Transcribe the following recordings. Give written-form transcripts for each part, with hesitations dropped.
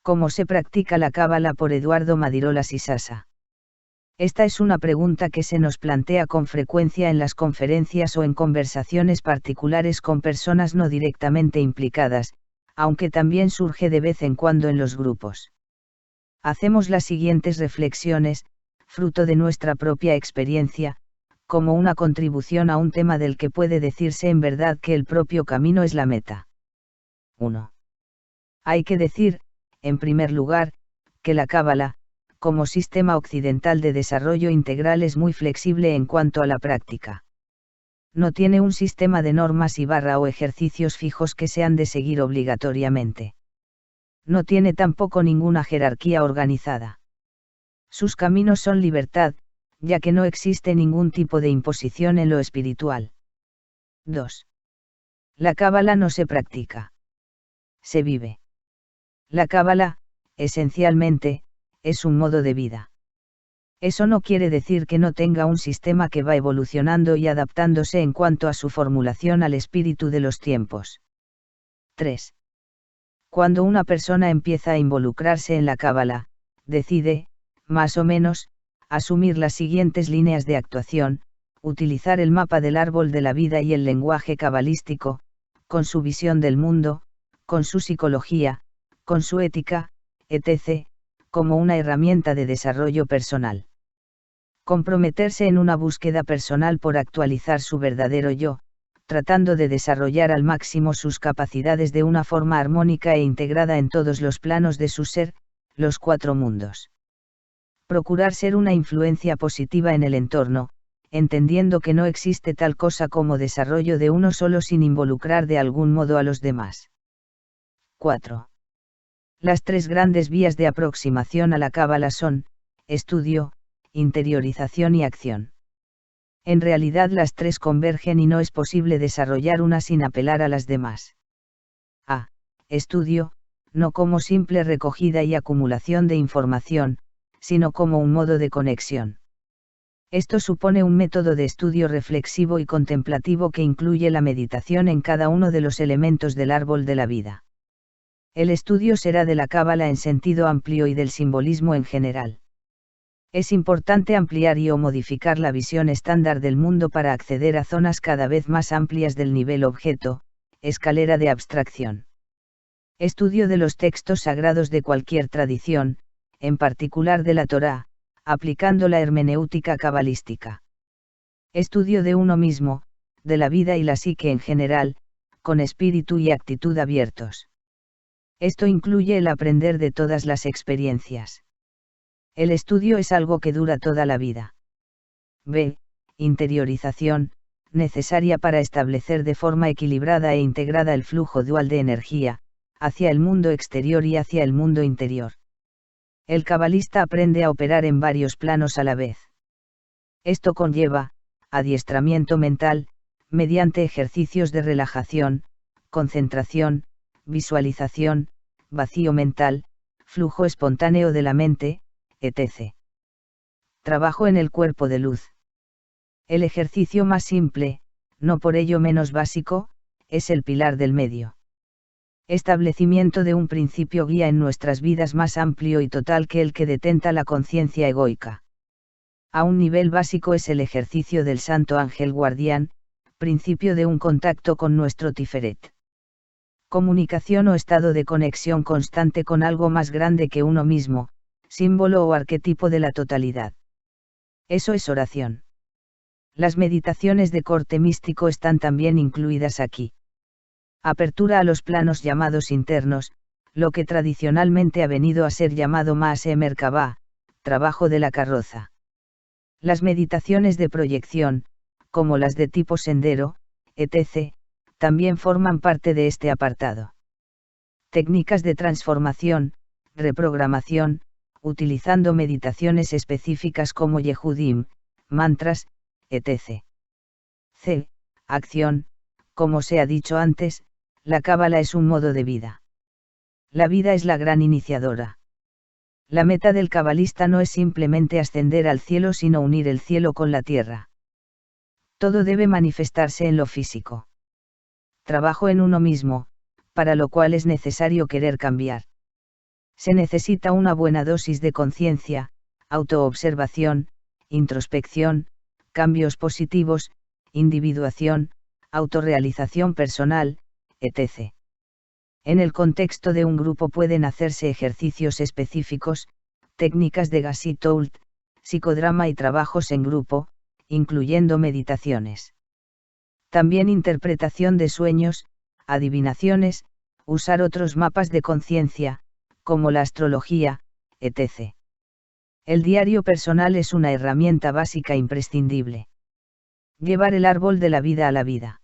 ¿Cómo se practica la cábala? Por Eduardo Madirola Sisasa. Esta es una pregunta que se nos plantea con frecuencia en las conferencias o en conversaciones particulares con personas no directamente implicadas, aunque también surge de vez en cuando en los grupos. Hacemos las siguientes reflexiones, fruto de nuestra propia experiencia, como una contribución a un tema del que puede decirse en verdad que el propio camino es la meta. 1. Hay que decir, en primer lugar, que la cábala, como sistema occidental de desarrollo integral, es muy flexible en cuanto a la práctica. No tiene un sistema de normas y barra o ejercicios fijos que se han de seguir obligatoriamente. No tiene tampoco ninguna jerarquía organizada. Sus caminos son libertad, ya que no existe ningún tipo de imposición en lo espiritual. 2. La cábala no se practica. Se vive. La cábala, esencialmente, es un modo de vida. Eso no quiere decir que no tenga un sistema que va evolucionando y adaptándose en cuanto a su formulación al espíritu de los tiempos. 3. Cuando una persona empieza a involucrarse en la cábala, decide, más o menos, asumir las siguientes líneas de actuación: utilizar el mapa del árbol de la vida y el lenguaje cabalístico, con su visión del mundo, con su psicología, con su ética, etc., como una herramienta de desarrollo personal. Comprometerse en una búsqueda personal por actualizar su verdadero yo, tratando de desarrollar al máximo sus capacidades de una forma armónica e integrada en todos los planos de su ser, los 4 mundos. Procurar ser una influencia positiva en el entorno, entendiendo que no existe tal cosa como desarrollo de uno solo sin involucrar de algún modo a los demás. 4. Las 3 grandes vías de aproximación a la cábala son: estudio, interiorización y acción. En realidad las 3 convergen y no es posible desarrollar una sin apelar a las demás. A. Estudio, no como simple recogida y acumulación de información, sino como un modo de conexión. Esto supone un método de estudio reflexivo y contemplativo que incluye la meditación en cada uno de los elementos del árbol de la vida. El estudio será de la cábala en sentido amplio y del simbolismo en general. Es importante ampliar y o modificar la visión estándar del mundo para acceder a zonas cada vez más amplias del nivel objeto, escalera de abstracción. Estudio de los textos sagrados de cualquier tradición, en particular de la Torá, aplicando la hermenéutica cabalística. Estudio de uno mismo, de la vida y la psique en general, con espíritu y actitud abiertos. Esto incluye el aprender de todas las experiencias. El estudio es algo que dura toda la vida. B. Interiorización, necesaria para establecer de forma equilibrada e integrada el flujo dual de energía, hacia el mundo exterior y hacia el mundo interior. El cabalista aprende a operar en varios planos a la vez. Esto conlleva adiestramiento mental, mediante ejercicios de relajación, concentración, visualización, vacío mental, flujo espontáneo de la mente, etc. Trabajo en el cuerpo de luz. El ejercicio más simple, no por ello menos básico, es el pilar del medio. Establecimiento de un principio guía en nuestras vidas más amplio y total que el que detenta la conciencia egoica. A un nivel básico es el ejercicio del Santo Ángel Guardián, principio de un contacto con nuestro Tiferet. Comunicación o estado de conexión constante con algo más grande que uno mismo, símbolo o arquetipo de la totalidad. Eso es oración. Las meditaciones de corte místico están también incluidas aquí. Apertura a los planos llamados internos, lo que tradicionalmente ha venido a ser llamado Ma'aseh Merkabah, trabajo de la carroza. Las meditaciones de proyección, como las de tipo sendero, etc., también forman parte de este apartado. Técnicas de transformación, reprogramación, utilizando meditaciones específicas como Yehudim, mantras, etc. C. Acción, como se ha dicho antes, la cábala es un modo de vida. La vida es la gran iniciadora. La meta del cabalista no es simplemente ascender al cielo, sino unir el cielo con la tierra. Todo debe manifestarse en lo físico. Trabajo en uno mismo, para lo cual es necesario querer cambiar. Se necesita una buena dosis de conciencia, autoobservación, introspección, cambios positivos, individuación, autorrealización personal, etc. En el contexto de un grupo pueden hacerse ejercicios específicos, técnicas de Gassitoult, psicodrama y trabajos en grupo, incluyendo meditaciones. También interpretación de sueños, adivinaciones, usar otros mapas de conciencia, como la astrología, etc. El diario personal es una herramienta básica imprescindible. Llevar el árbol de la vida a la vida.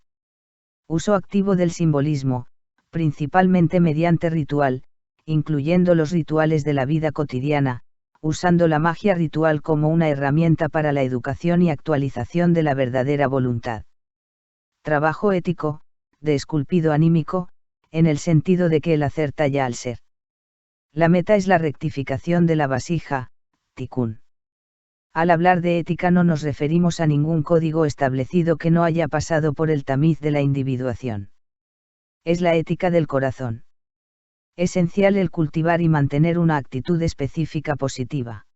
Uso activo del simbolismo, principalmente mediante ritual, incluyendo los rituales de la vida cotidiana, usando la magia ritual como una herramienta para la educación y actualización de la verdadera voluntad. Trabajo ético, de esculpido anímico, en el sentido de que el hacer talla al ser. La meta es la rectificación de la vasija, tikkun. Al hablar de ética no nos referimos a ningún código establecido que no haya pasado por el tamiz de la individuación. Es la ética del corazón. Esencial el cultivar y mantener una actitud específica positiva.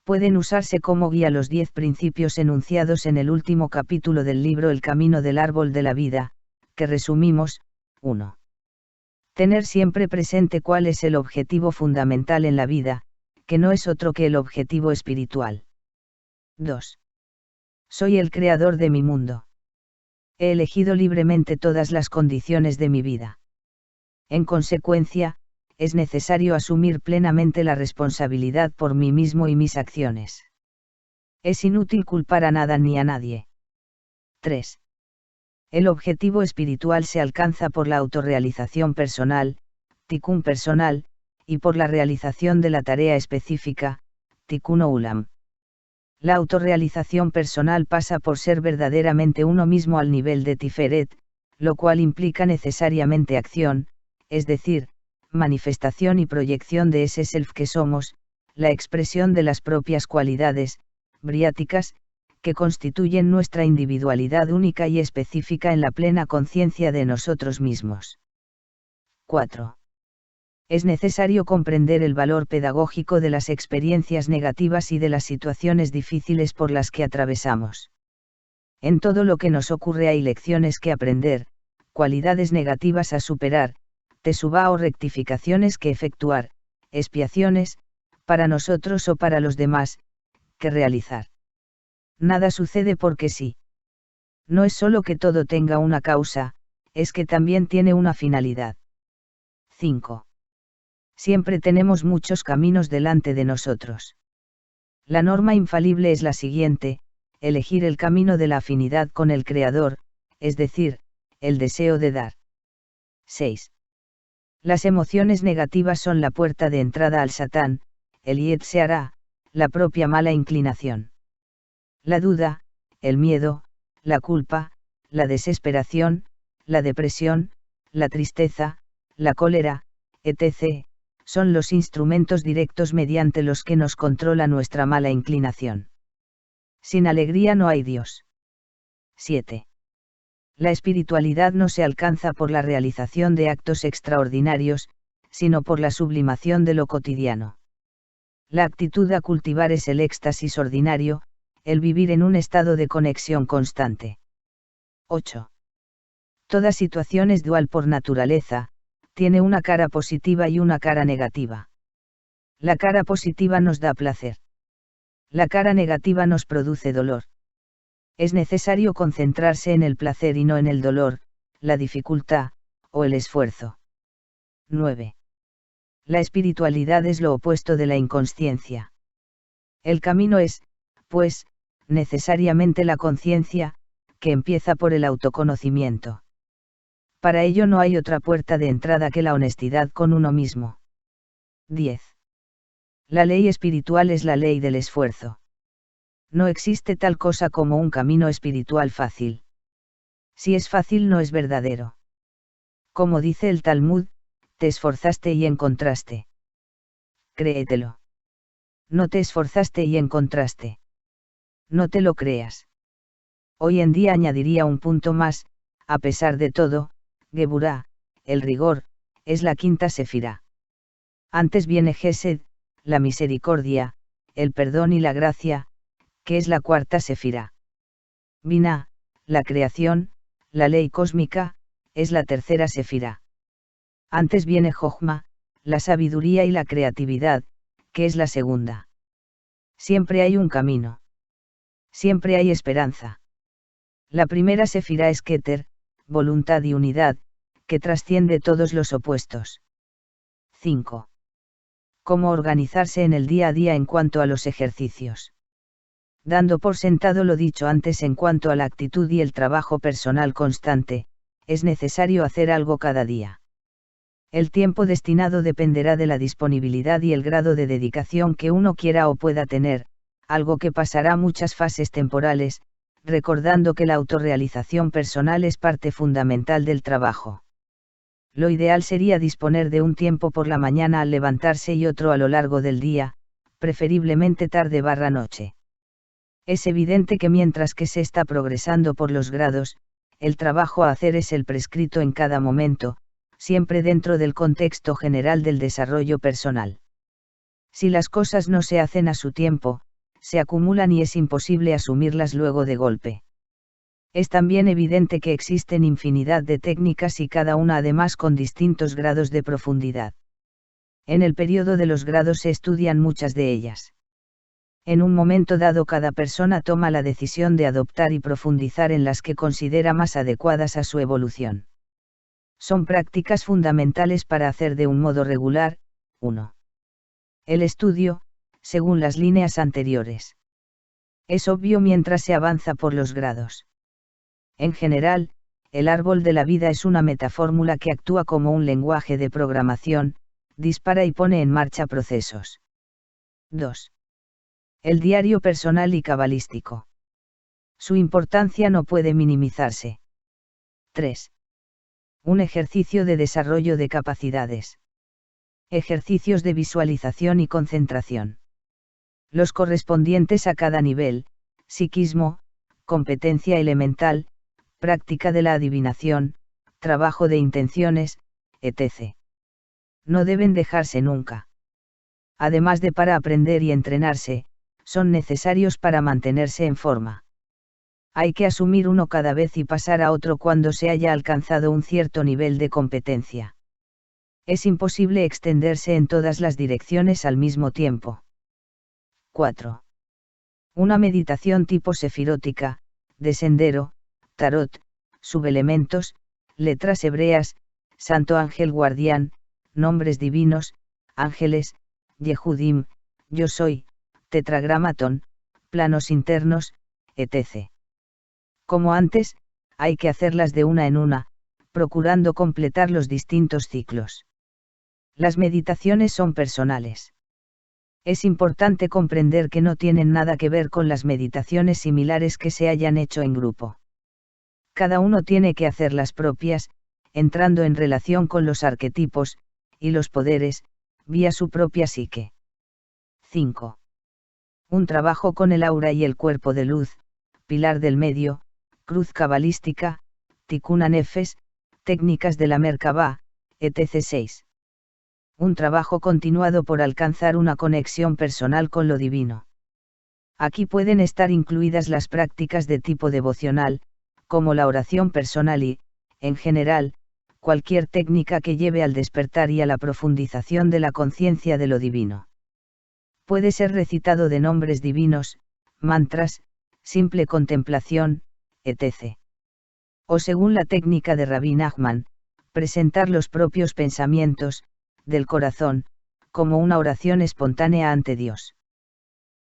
Pueden usarse como guía los 10 principios enunciados en el último capítulo del libro El camino del árbol de la vida, que resumimos. 1. Tener siempre presente cuál es el objetivo fundamental en la vida, que no es otro que el objetivo espiritual. 2. Soy el creador de mi mundo. He elegido libremente todas las condiciones de mi vida. En consecuencia, es necesario asumir plenamente la responsabilidad por mí mismo y mis acciones. Es inútil culpar a nada ni a nadie. 3. El objetivo espiritual se alcanza por la autorrealización personal, tikkun personal, y por la realización de la tarea específica, tikkun olam. La autorrealización personal pasa por ser verdaderamente uno mismo al nivel de Tiferet, lo cual implica necesariamente acción, es decir, manifestación y proyección de ese self que somos, la expresión de las propias cualidades, briáticas, que constituyen nuestra individualidad única y específica en la plena conciencia de nosotros mismos. 4. Es necesario comprender el valor pedagógico de las experiencias negativas y de las situaciones difíciles por las que atravesamos. En todo lo que nos ocurre hay lecciones que aprender, cualidades negativas a superar, tesubá o rectificaciones que efectuar, expiaciones, para nosotros o para los demás, que realizar. Nada sucede porque sí. No es solo que todo tenga una causa, es que también tiene una finalidad. 5. Siempre tenemos muchos caminos delante de nosotros. La norma infalible es la siguiente: elegir el camino de la afinidad con el Creador, es decir, el deseo de dar. 6. Las emociones negativas son la puerta de entrada al Satán, el Yetzer Hará, la propia mala inclinación. La duda, el miedo, la culpa, la desesperación, la depresión, la tristeza, la cólera, etc., son los instrumentos directos mediante los que nos controla nuestra mala inclinación. Sin alegría no hay Dios. 7. La espiritualidad no se alcanza por la realización de actos extraordinarios, sino por la sublimación de lo cotidiano. La actitud a cultivar es el éxtasis ordinario, el vivir en un estado de conexión constante. 8. Toda situación es dual por naturaleza, tiene una cara positiva y una cara negativa. La cara positiva nos da placer. La cara negativa nos produce dolor. Es necesario concentrarse en el placer y no en el dolor, la dificultad, o el esfuerzo. 9. La espiritualidad es lo opuesto de la inconsciencia. El camino es, pues, necesariamente la conciencia, que empieza por el autoconocimiento. Para ello no hay otra puerta de entrada que la honestidad con uno mismo. 10. La ley espiritual es la ley del esfuerzo. No existe tal cosa como un camino espiritual fácil. Si es fácil no es verdadero. Como dice el Talmud, te esforzaste y encontraste. Créetelo. No te esforzaste y encontraste. No te lo creas. Hoy en día añadiría un punto más: a pesar de todo, Geburá, el rigor, es la quinta sefirá. Antes viene Gesed, la misericordia, el perdón y la gracia, que es la cuarta sefirá. Binah, la creación, la ley cósmica, es la tercera sefirá. Antes viene Jochma, la sabiduría y la creatividad, que es la segunda. Siempre hay un camino. Siempre hay esperanza. La primera sefirá es Keter, voluntad y unidad, que trasciende todos los opuestos. 5. Cómo organizarse en el día a día en cuanto a los ejercicios. Dando por sentado lo dicho antes en cuanto a la actitud y el trabajo personal constante, es necesario hacer algo cada día. El tiempo destinado dependerá de la disponibilidad y el grado de dedicación que uno quiera o pueda tener, algo que pasará muchas fases temporales, recordando que la autorrealización personal es parte fundamental del trabajo. Lo ideal sería disponer de un tiempo por la mañana al levantarse y otro a lo largo del día, preferiblemente tarde/noche. Es evidente que mientras que se está progresando por los grados, el trabajo a hacer es el prescrito en cada momento, siempre dentro del contexto general del desarrollo personal. Si las cosas no se hacen a su tiempo, se acumulan y es imposible asumirlas luego de golpe. Es también evidente que existen infinidad de técnicas y cada una además con distintos grados de profundidad. En el periodo de los grados se estudian muchas de ellas. En un momento dado cada persona toma la decisión de adoptar y profundizar en las que considera más adecuadas a su evolución. Son prácticas fundamentales para hacer de un modo regular. 1. El estudio, según las líneas anteriores. Es obvio mientras se avanza por los grados. En general, el árbol de la vida es una metafórmula que actúa como un lenguaje de programación, dispara y pone en marcha procesos. 2. El diario personal y cabalístico. Su importancia no puede minimizarse. 3. Un ejercicio de desarrollo de capacidades. Ejercicios de visualización y concentración. Los correspondientes a cada nivel: psiquismo, competencia elemental, práctica de la adivinación, trabajo de intenciones, etc. No deben dejarse nunca. Además de para aprender y entrenarse, son necesarios para mantenerse en forma. Hay que asumir uno cada vez y pasar a otro cuando se haya alcanzado un cierto nivel de competencia. Es imposible extenderse en todas las direcciones al mismo tiempo. 4. Una meditación tipo sefirótica, de sendero, tarot, subelementos, letras hebreas, santo ángel guardián, nombres divinos, ángeles, Yehudim, yo soy, tetragramatón, planos internos, etc. Como antes, hay que hacerlas de una en una, procurando completar los distintos ciclos. Las meditaciones son personales. Es importante comprender que no tienen nada que ver con las meditaciones similares que se hayan hecho en grupo. Cada uno tiene que hacer las propias, entrando en relación con los arquetipos y los poderes, vía su propia psique. 5. Un trabajo con el aura y el cuerpo de luz, pilar del medio, cruz cabalística, tikkun anefes, técnicas de la Merkabá, etc. 6. Un trabajo continuado por alcanzar una conexión personal con lo divino. Aquí pueden estar incluidas las prácticas de tipo devocional, como la oración personal y, en general, cualquier técnica que lleve al despertar y a la profundización de la conciencia de lo divino. Puede ser recitado de nombres divinos, mantras, simple contemplación, etc. O según la técnica de Rabbi Nachman, presentar los propios pensamientos, del corazón, como una oración espontánea ante Dios.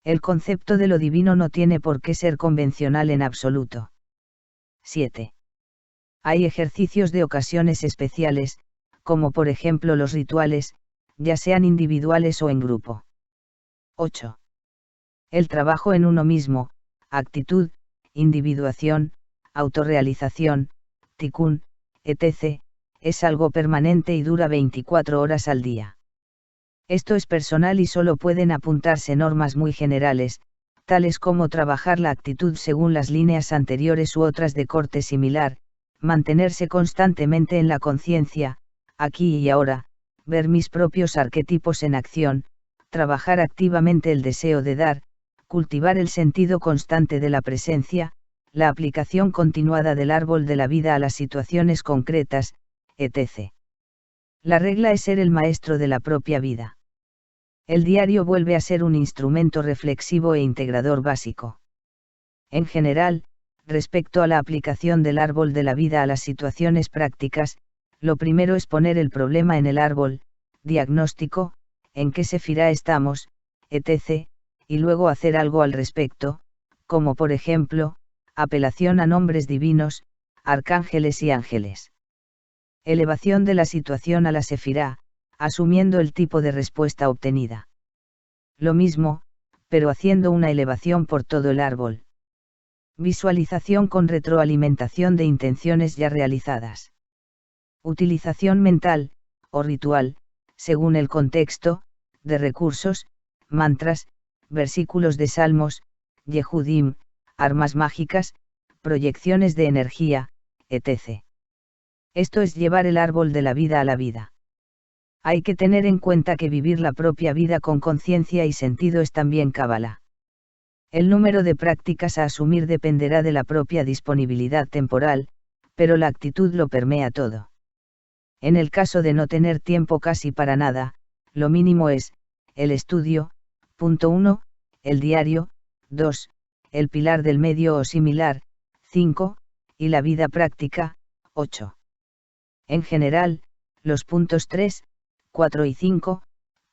El concepto de lo divino no tiene por qué ser convencional en absoluto. 7. Hay ejercicios de ocasiones especiales, como por ejemplo los rituales, ya sean individuales o en grupo. 8. El trabajo en uno mismo, actitud, individuación, autorrealización, tikkun, etc., es algo permanente y dura 24 horas al día. Esto es personal y solo pueden apuntarse normas muy generales, tales como trabajar la actitud según las líneas anteriores u otras de corte similar, mantenerse constantemente en la conciencia, aquí y ahora, ver mis propios arquetipos en acción, trabajar activamente el deseo de dar, cultivar el sentido constante de la presencia, la aplicación continuada del árbol de la vida a las situaciones concretas, etc. La regla es ser el maestro de la propia vida. El diario vuelve a ser un instrumento reflexivo e integrador básico. En general, respecto a la aplicación del árbol de la vida a las situaciones prácticas, lo primero es poner el problema en el árbol, diagnóstico, en qué sefirá estamos, etc., y luego hacer algo al respecto, como por ejemplo, apelación a nombres divinos, arcángeles y ángeles. Elevación de la situación a la sefirá, asumiendo el tipo de respuesta obtenida. Lo mismo, pero haciendo una elevación por todo el árbol. Visualización con retroalimentación de intenciones ya realizadas. Utilización mental, o ritual, según el contexto, de recursos, mantras, versículos de salmos, yehudim, armas mágicas, proyecciones de energía, etc. Esto es llevar el árbol de la vida a la vida. Hay que tener en cuenta que vivir la propia vida con conciencia y sentido es también cábala. El número de prácticas a asumir dependerá de la propia disponibilidad temporal, pero la actitud lo permea todo. En el caso de no tener tiempo casi para nada, lo mínimo es, el estudio, punto 1, el diario, 2, el pilar del medio o similar, 5, y la vida práctica, 8. En general, los puntos 3, 4 y 5,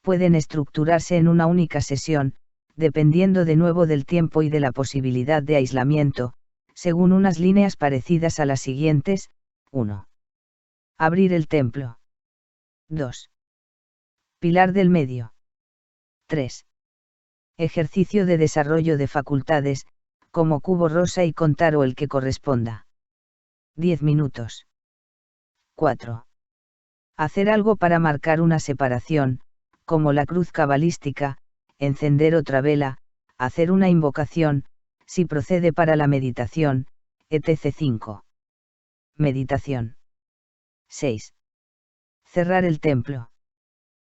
pueden estructurarse en una única sesión, dependiendo de nuevo del tiempo y de la posibilidad de aislamiento, según unas líneas parecidas a las siguientes. 1. Abrir el templo. 2. Pilar del medio. 3. Ejercicio de desarrollo de facultades, como cubo rosa y contar o el que corresponda. 10 minutos. 4. Hacer algo para marcar una separación, como la cruz cabalística, encender otra vela, hacer una invocación, si procede para la meditación, etc. 5. Meditación. 6. Cerrar el templo.